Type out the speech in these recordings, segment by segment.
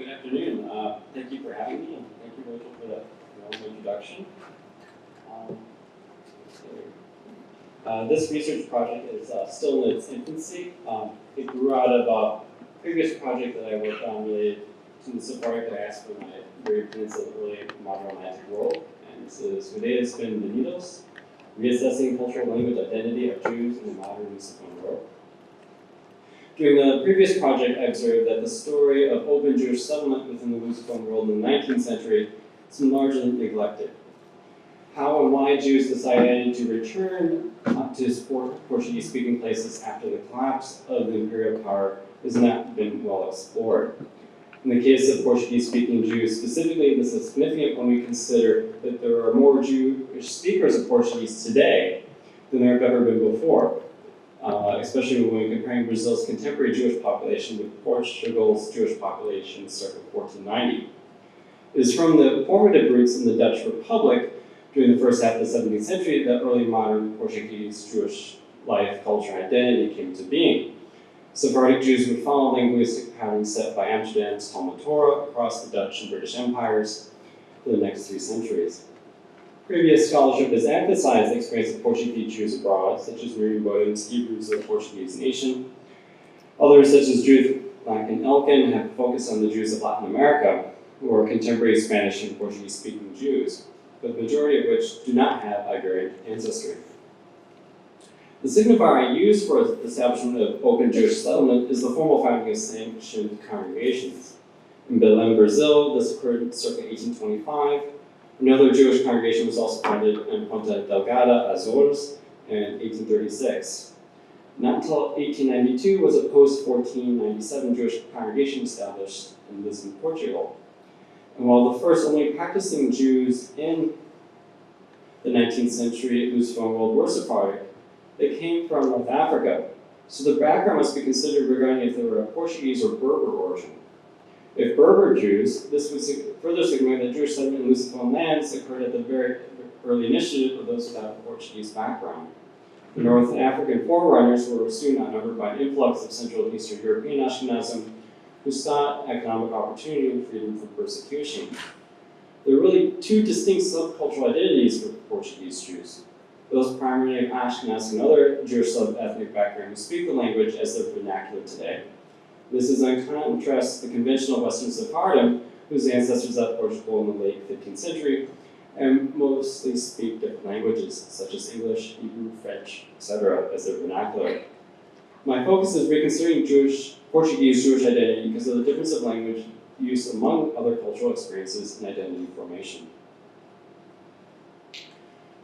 Good afternoon. Thank you for having me, and thank you, Rachel, for that introduction. This research project is still in its infancy. It grew out of a previous project that I worked on related to the Sephardic diaspora in the Europeans of the early modern Romantic world. And this is Judeus bin Vindos, Reassessing Cultural Language Identity of Jews in the Modern Lusophone World. During the previous project, I observed that the story of open Jewish settlement within the Lusophone world in the 19th century has been largely neglected. How and why Jews decided to return to Portuguese-speaking places after the collapse of the imperial power has not been well explored. In the case of Portuguese-speaking Jews specifically, this is significant when we consider that there are more Jewish speakers of Portuguese today than there have ever been before. Especially when we're comparing Brazil's contemporary Jewish population with Portugal's Jewish population circa 1490. It is from the formative roots in the Dutch Republic during the first half of the 17th century that early modern Portuguese Jewish life, culture, and identity came to being. Sephardic Jews would follow linguistic patterns set by Amsterdam's Talmud Torah across the Dutch and British empires for the next 3 centuries. Previous scholarship has emphasized the experience of Portuguese Jews abroad, such as Miriam Boden's Hebrews of the Portuguese Nation. Others, such as Judith and Elkin, have focused on the Jews of Latin America, who are contemporary Spanish and Portuguese-speaking Jews, but the majority of which do not have Iberian ancestry. The signifier I use for the establishment of open Jewish settlement is the formal founding of sanctioned congregations. In Belém, Brazil, this occurred circa 1825. Another Jewish congregation was also founded in Ponta Delgada, Azores, in 1836. Not until 1892 was a post-1497 Jewish congregation established in Lisbon, Portugal. And while the first only practicing Jews in the 19th century Lusophone world were Sephardic, they came from North Africa. So the background must be considered regarding if they were of Portuguese or Berber origin. If Berber Jews, this would further signify that Jewish settlement in Lusophone lands occurred at the very early initiative of those without a Portuguese background. The North African forerunners were soon outnumbered by an influx of Central and Eastern European Ashkenazim who sought economic opportunity and freedom from persecution. There are really 2 distinct subcultural identities for Portuguese Jews. Those primarily of Ashkenaz and other Jewish sub-ethnic background who speak the language as their vernacular today. This is in contrast to the conventional Western Sephardim, whose ancestors left Portugal in the late 15th century and mostly speak different languages, such as English, Hebrew, French, etc., as their vernacular. My focus is reconsidering Portuguese Jewish identity because of the difference of language use among other cultural experiences and identity formation.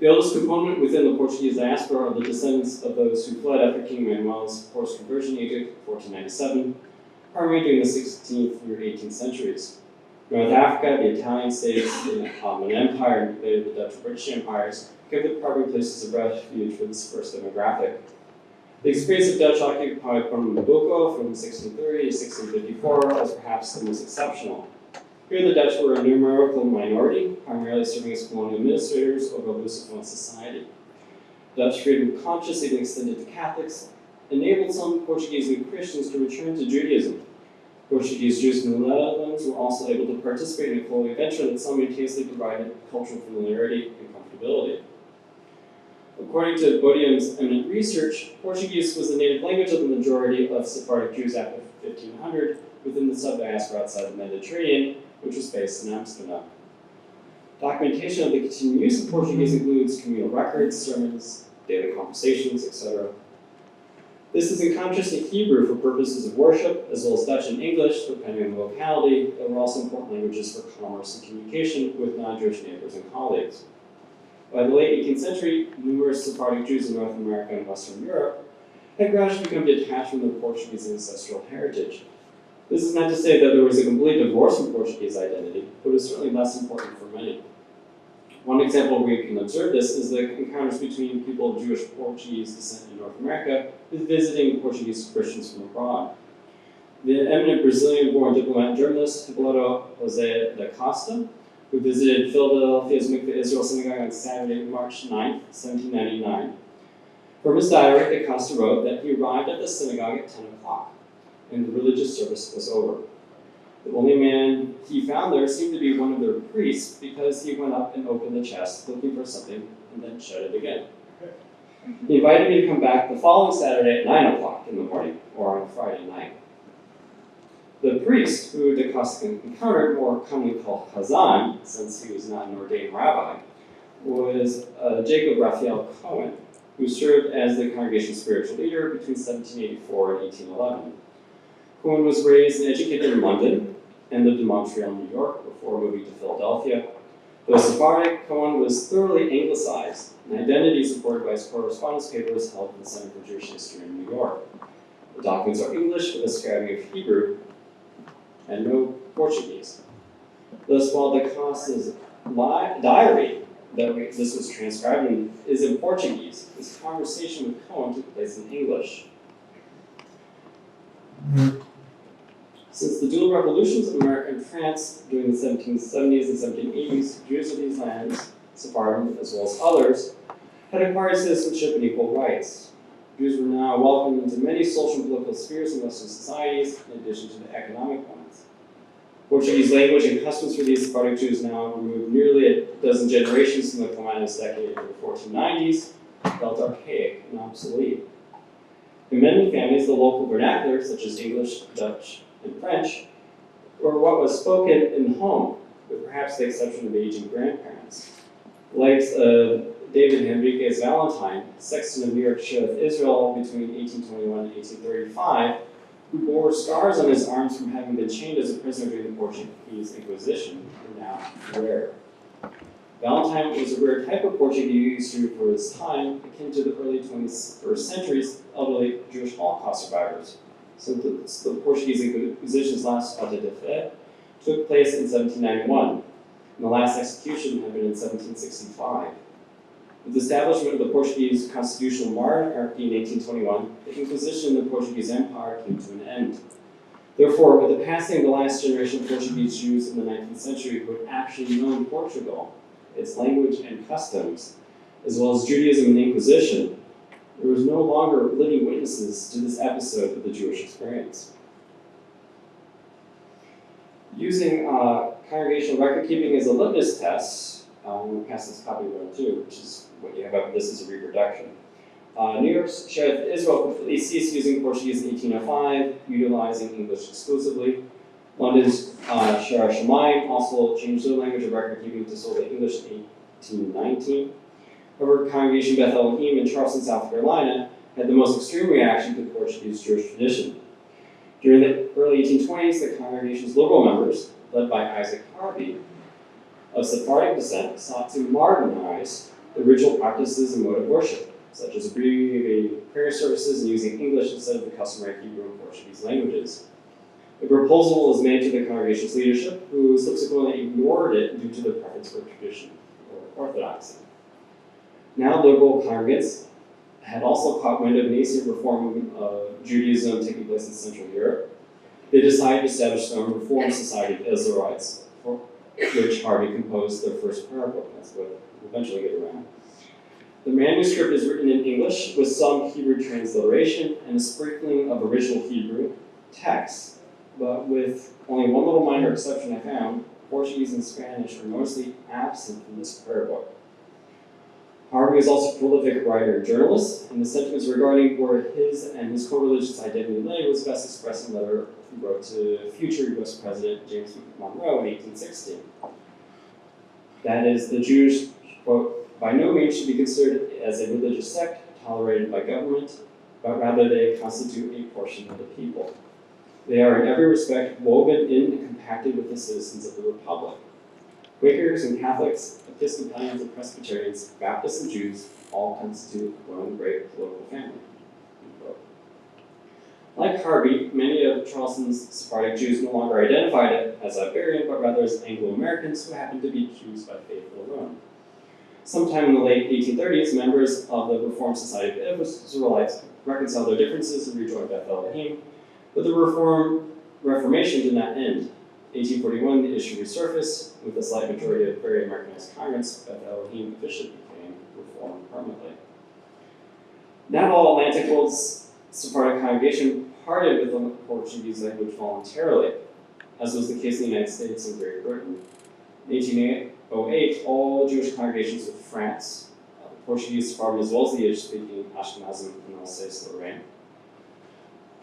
The oldest component within the Portuguese diaspora are the descendants of those who fled after King Manuel's forced conversion edict in 1497, primarily during the 16th through 18th centuries. North Africa, the Italian states, the Ottoman Empire, and later the Dutch and British empires became the primary places of refuge for this first demographic. The experience of Dutch occupied Pernambuco from 1630 to 1654 was perhaps the most exceptional. Here the Dutch were a numerical minority, primarily serving as colonial administrators over a Lusophone society. Dutch freedom conscious, even extended to Catholics, enabled some Portuguese and Christians to return to Judaism. Portuguese Jews in the Netherlands were also able to participate in a colonial venture that simultaneously provided cultural familiarity and comfortability. According to Bodium's eminent research, Portuguese was the native language of the majority of Sephardic Jews after 1500 within the sub-diaspora outside the Mediterranean, which was based in Amsterdam. Documentation of the continued use of Portuguese includes communal records, sermons, daily conversations, etc. This is in contrast to Hebrew for purposes of worship, as well as Dutch and English, depending on the locality, that were also important languages for commerce and communication with non-Jewish neighbors and colleagues. By the late 18th century, numerous Sephardic Jews in North America and Western Europe had gradually become detached from their Portuguese ancestral heritage. This is not to say that there was a complete divorce from Portuguese identity, but it was certainly less important for many. One example where we can observe this is the encounters between people of Jewish Portuguese descent in North America with visiting Portuguese Christians from abroad. The eminent Brazilian-born diplomat and journalist Hipólito José da Costa, who visited Philadelphia's Mikveh Israel Synagogue on Saturday, March 9, 1799. From his diary, da Costa wrote that he arrived at the synagogue at 10 o'clock, and the religious service was over. The only man he found there seemed to be one of their priests because he went up and opened the chest looking for something and then shut it again. He invited me to come back the following Saturday at 9 o'clock in the morning or on Friday night. The priest, who de Costa encountered, more commonly called Kazan, since he was not an ordained rabbi, was Jacob Raphael Cohen, who served as the congregation's spiritual leader between 1784 and 1811. Cohen was raised and educated in London and lived in Montreal, New York, before moving to Philadelphia. Though Sephardic, Cohen was thoroughly anglicized, and Identities, supported by his correspondence papers, held in the Center for Jewish History in New York. The documents are English with a scribing of Hebrew and no Portuguese. Thus, while da Costa's diary that this was transcribed in is in Portuguese, his conversation with Cohen took place in English. Since the dual revolutions of America and France during the 1770s and 1780s, Jews of these lands, Sephardim as well as others, had acquired citizenship and equal rights. Jews were now welcomed into many social and political spheres in Western societies, in addition to the economic ones. Portuguese language and customs for these Sephardic Jews now removed nearly a dozen generations from the calamitous decade of the 1490s, felt archaic and obsolete. In many families, the local vernacular, such as English, Dutch, and French, were what was spoken in the home, with perhaps the exception of aging grandparents. Like David Henriquez Valentine, sexton of New York Sheriff Israel between 1821 and 1835, who bore scars on his arms from having been chained as a prisoner during the Portuguese Inquisition, are now rare. Valentine was a rare type of Portuguese Jew for his time, akin to the early 21st century's elderly Jewish Holocaust survivors. Since the Portuguese Inquisition's last auto de fe took place in 1791, and the last execution had been in 1765. With the establishment of the Portuguese constitutional monarchy in 1821, the Inquisition in the Portuguese Empire came to an end. Therefore, with the passing of the last generation of Portuguese Jews in the 19th century who had actually known Portugal, its language and customs, as well as Judaism and the Inquisition, there was no longer living witnesses to this episode of the Jewish experience. Using congregational record keeping as a litmus test, I'm going to pass this copy around too, which is what you have up. This is a reproduction. New York's Sheriff Israel completely ceased using Portuguese in 1805, utilizing English exclusively. London's Shara Shamayim also changed their language of record keeping to solely English in 1819. However, Congregation Beth Elohim in Charleston, South Carolina, had the most extreme reaction to the Portuguese Jewish tradition. During the early 1820s, the congregation's liberal members, led by Isaac Harvey, of Sephardic descent, sought to modernize the ritual practices and mode of worship, such as abbreviating prayer services and using English instead of the customary Hebrew and Portuguese languages. The proposal was made to the congregation's leadership, who subsequently ignored it due to their preference for tradition or orthodoxy. Now liberal congregants had also caught wind of an nascent reform movement of Judaism taking place in Central Europe. They decided to establish their own Reformed Society of Israelites, for which Harvey composed their first prayer book. That's what we'll eventually get around. The manuscript is written in English with some Hebrew transliteration and a sprinkling of original Hebrew text, but with only one little minor exception I found: Portuguese and Spanish are noticeably absent from this prayer book. Harvey was also a prolific writer and journalist, and the sentiments regarding where his and his co-religious identity lay was best expressed in a letter he wrote to future U.S. President James Monroe in 1860. That is, the Jews, quote, by no means should be considered as a religious sect tolerated by government, but rather they constitute a portion of the people. They are in every respect woven in and compacted with the citizens of the Republic. Quakers and Catholics, Episcopalians and Presbyterians, Baptists and Jews all constitute one great political family. Like Harvey, many of Charleston's Sephardic Jews no longer identified as Iberian, but rather as Anglo-Americans who happened to be Jews by faith alone. Sometime in the late 1830s, members of the Reformed Society of Israelites reconciled their differences and rejoined Beth Elohim, but the Reformation did not end. 1841, the issue resurfaced. With a slight majority of very Americanized Congress, Beth Elohim officially became reformed permanently. Not all Atlantic World's Sephardic congregation parted with the Portuguese language voluntarily. as was the case in the United States and Great Britain. In 1808, all Jewish congregations with France, the Portuguese department as well as the Yiddish-speaking Ashkenazim and Alsace-Lorraine,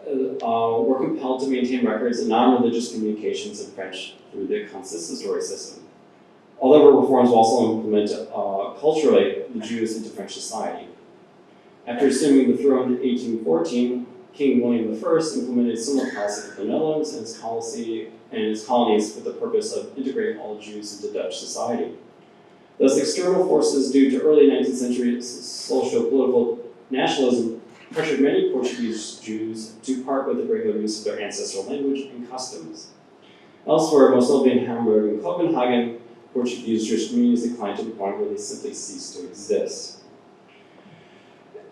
were compelled to maintain records of non-religious communications in French through the consistory system. Other reforms were also implemented culturally the Jews into French society. After assuming the throne in 1814, King William I implemented similar policy for the Netherlands and its colonies with the purpose of integrating all Jews into Dutch society. Thus, external forces due to early 19th century socio-political nationalism pressured many Portuguese Jews to part with the regular use of their ancestral language and customs. Elsewhere, most notably in Hamburg and Copenhagen, Portuguese Jewish communities declined to the point where they simply ceased to exist.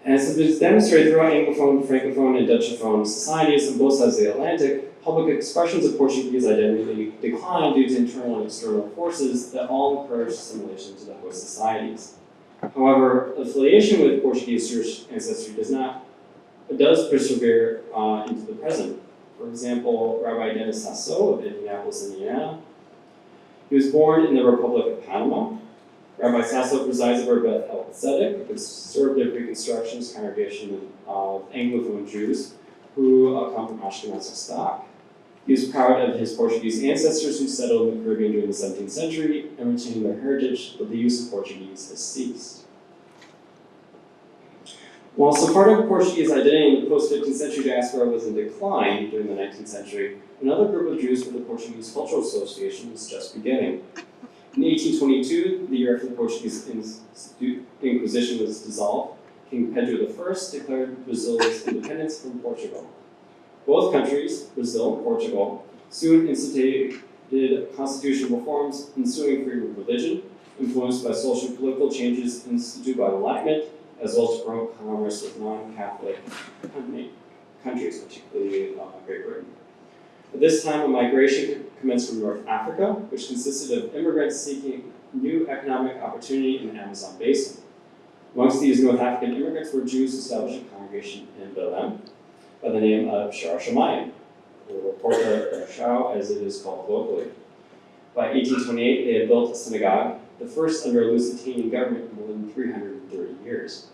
As has been demonstrated throughout Anglophone, Francophone, and Dutchophone societies on both sides of the Atlantic, public expressions of Portuguese identity declined due to internal and external forces that all encouraged assimilation to the host societies. However, affiliation with Portuguese Jewish ancestry does persevere into the present. For example, Rabbi Dennis Sasso of Indianapolis, Indiana. He was born in the Republic of Panama. Rabbi Sasso presides over Beth El Tzedek, a conservative Reconstructionist congregation of Anglophone Jews who come from Ashkenazi stock. He is proud of his Portuguese ancestors who settled in the Caribbean during the 17th century and retaining their heritage, but the use of Portuguese has ceased. While Sephardic Portuguese identity in the post-15th century diaspora was in decline during the 19th century, another group of Jews for the Portuguese Cultural Association was just beginning. In 1822, the year after the Portuguese Inquisition was dissolved, King Pedro I declared Brazil's independence from Portugal. Both countries, Brazil and Portugal, soon instituted constitutional reforms ensuing freedom of religion, influenced by social and political changes instituted by Enlightenment, as well as to promote commerce with non-Catholic countries, particularly Great Britain. At this time, a migration commenced from North Africa, which consisted of immigrants seeking new economic opportunity in the Amazon basin. Amongst these North African immigrants were Jews establishing a congregation in Belém by the name of Shar Shamayim, or Porta Shao as it is called locally. By 1828, they had built a synagogue, the first under a Lusitanian government in more than 330 years.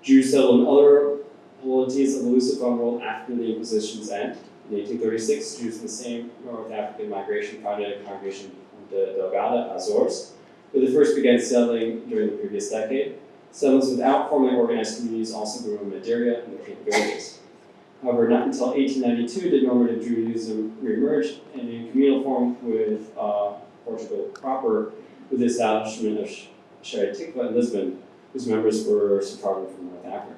Jews settled in other polities of the Lusophone world after the Inquisition's end. In 1836, Jews in the same North African migration founded a congregation in the Delgada, Azores, where they first began settling during the previous decade. Settlements without formally organized communities also grew in Madeira and the Cape Verdes. However, not until 1892 did normative Judaism reemerge and in communal form with Portugal proper, with the establishment of Shari Tikva in Lisbon, whose members were Sephardim from North Africa.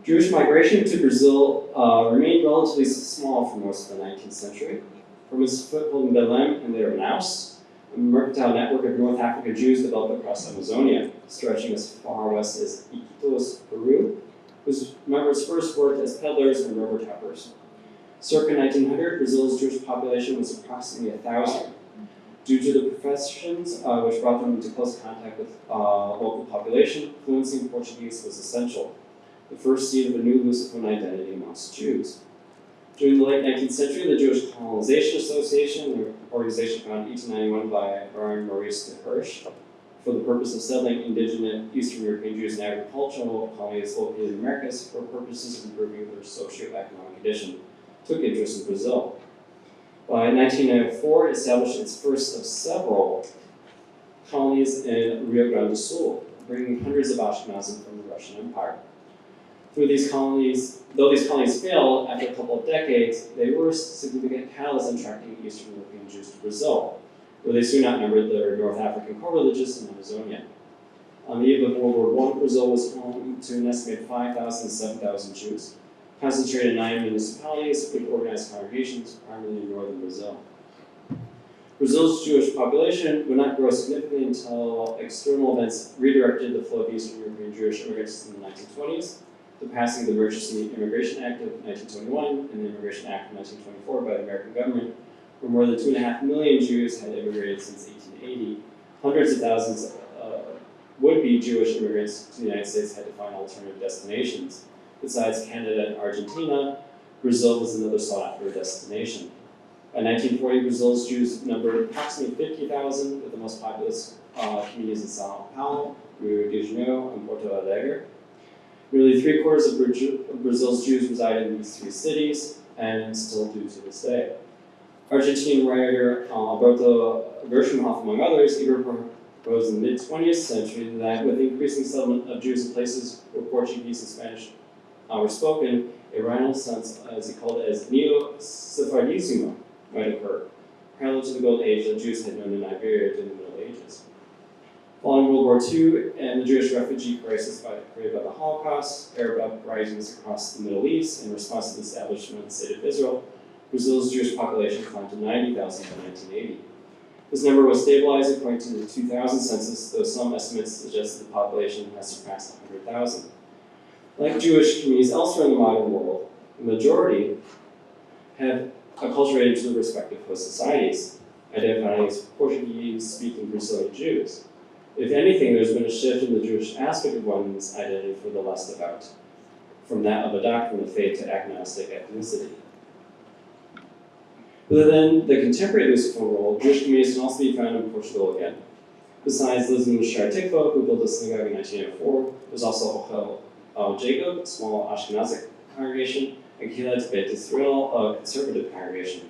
Jewish migration to Brazil remained relatively small for most of the 19th century. From its foothold in Belém and later Manaus, a mercantile network of North African Jews developed across Amazonia, stretching as far west as Iquitos, Peru, whose members first worked as peddlers and rubber tappers. Circa 1900, Brazil's Jewish population was approximately 1,000. Due to the professions which brought them into close contact with local population, fluency in Portuguese was essential, the first seed of a new Lusophone identity amongst Jews. During the late 19th century, the Jewish Colonization Association, an organization founded in 1891 by Baron Maurice de Hirsch, for the purpose of settling indigenous Eastern European Jews in agricultural colonies located in the Americas for purposes of improving their socioeconomic condition, took interest in Brazil. By 1994, it established its first of several colonies in Rio Grande do Sul, bringing hundreds of Ashkenazim from the Russian Empire. Though these colonies failed after a couple of decades, they were significant catalysts in attracting Eastern European Jews to Brazil, where they soon outnumbered their North African co-religious in Amazonia. On the eve of World War I, Brazil was home to an estimated 5,000 to 7,000 Jews, concentrated in 9 municipalities with organized congregations, primarily in northern Brazil. Brazil's Jewish population would not grow significantly until external events redirected the flow of Eastern European Jewish immigrants in the 1920s, the passing of the Emergency Immigration Act of 1921 and the Immigration Act of 1924 by the American government, where more than 2.5 million Jews had immigrated since 1880. Hundreds of thousands of would-be Jewish immigrants to the United States had to find alternative destinations. Besides Canada and Argentina, Brazil was another sought-after destination. By 1940, Brazil's Jews numbered approximately 50,000, with the most populous communities in Sao Paulo, Rio de Janeiro, and Porto Alegre. Nearly 3/4 of Brazil's Jews reside in these three cities, and still do to this day. Argentine writer Alberto Gershenhoff, among others, even proposed in the mid-20th century that with the increasing settlement of Jews in places where Portuguese and Spanish were spoken, a Renaissance, as he called it, as neo-Sephardismo might occur, parallel to the Golden Age that Jews had known in Iberia during the Middle Ages. Following World War II and the Jewish refugee crisis created by the Holocaust, Arab uprisings across the Middle East in response to the establishment of the State of Israel, Brazil's Jewish population climbed to 90,000 by 1980. This number was stabilized according to the 2000 census, though some estimates suggest that the population has surpassed 100,000. Like Jewish communities elsewhere in the modern world, the majority have acculturated into the respective host societies, identifying as Portuguese-speaking Brazilian Jews. If anything, there's been a shift in the Jewish aspect of one's identity for the less devout, from that of a doctrine of faith to agnostic ethnicity. Within the contemporary Lusophone world, Jewish communities can also be found in Portugal again. Besides Lisbon Stiefel, who built a synagogue in 1904, there's also Jacob, a small Ashkenazic congregation, and Kilat Bet Israel, a conservative congregation.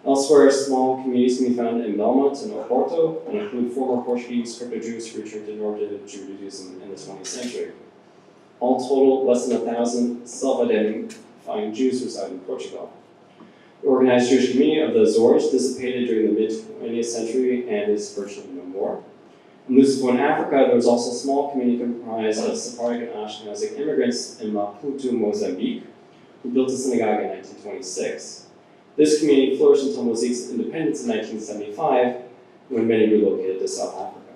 Elsewhere, small communities can be found in Belmont and Oporto, and include former Portuguese crypto-Jews who returned to normative Judaism in the 20th century. All total, less than 1,000 self-identifying Jews reside in Portugal. The organized Jewish community of the Azores dissipated during the mid-20th century and is virtually no more. In Lusophone Africa, there was also a small community comprised of Sephardic and Ashkenazic immigrants in Maputo, Mozambique, who built a synagogue in 1926. This community flourished until Mozambique's independence in 1975, when many relocated to South Africa.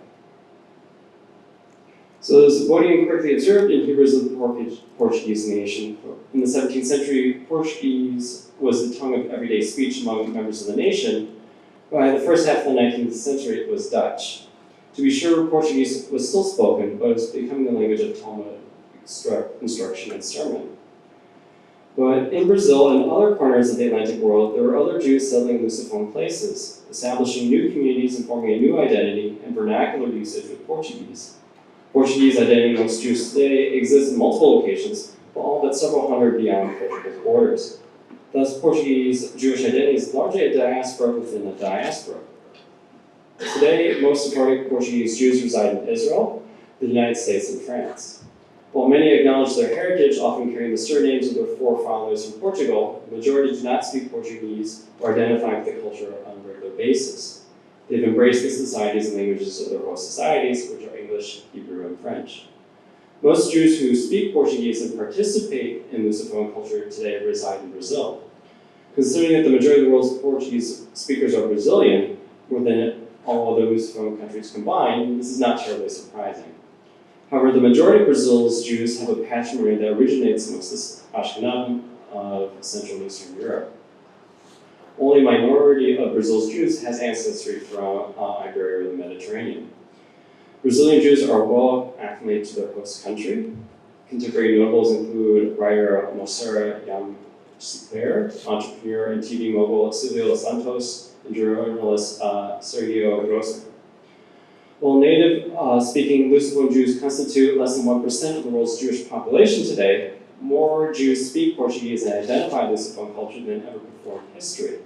So as Bodine quickly observed in Hebrews of the Portuguese nation, in the 17th century, Portuguese was the tongue of everyday speech among members of the nation. By the first half of the 19th century, it was Dutch. To be sure, Portuguese was still spoken, but it was becoming the language of Talmud instruction and sermon. But in Brazil and other corners of the Atlantic world, there were other Jews settling in Lusophone places, establishing new communities and forming a new identity and vernacular usage with Portuguese. Portuguese identity amongst Jews today exists in multiple locations, but all but several hundred beyond Portugal's borders. Thus, Portuguese Jewish identity is largely a diaspora within a diaspora. Today, most Sephardic Portuguese Jews reside in Israel, the United States, and France. While many acknowledge their heritage, often carrying the surnames of their forefathers from Portugal, the majority do not speak Portuguese or identify with the culture on a regular basis. They've embraced the societies and languages of their host societies, which are English, Hebrew, and French. Most Jews who speak Portuguese and participate in Lusophone culture today reside in Brazil. Considering that the majority of the world's Portuguese speakers are Brazilian, more than all other Lusophone countries combined, this is not terribly surprising. However, the majority of Brazil's Jews have a patrimony that originates amongst the Ashkenazim of Central and Eastern Europe. Only a minority of Brazil's Jews has ancestry from Iberia or the Mediterranean. Brazilian Jews are well acclimated to their host country. Contemporary notables include writer Moceira Yamciper, entrepreneur and TV mogul Silvio Santos, and journalist Sergio Rosa. While native-speaking Lusophone Jews constitute less than 1% of the world's Jewish population today, more Jews speak Portuguese and identify Lusophone culture than ever before in history.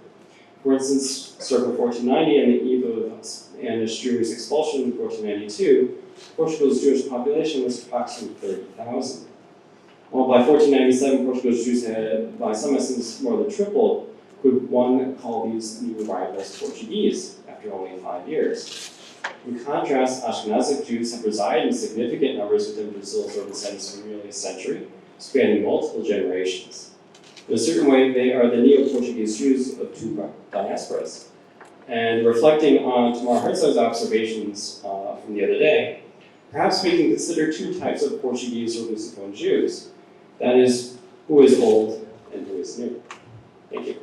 For instance, circa 1490 and the eve of Spanish Jews' expulsion in 1492, Portugal's Jewish population was approximately 30,000. While by 1497, Portugal's Jews had, by some estimates, more than tripled, could one call these new arrivals Portuguese after only 5 years? In contrast, Ashkenazic Jews have resided in significant numbers within Brazil's urban centers for nearly a century, spanning multiple generations. In a certain way, they are the Neo-Portuguese Jews of two diasporas. And reflecting on Tamar Herzog's observations from the other day, perhaps we can consider two types of Portuguese or Lusophone Jews. That is, who is old and who is new. Thank you.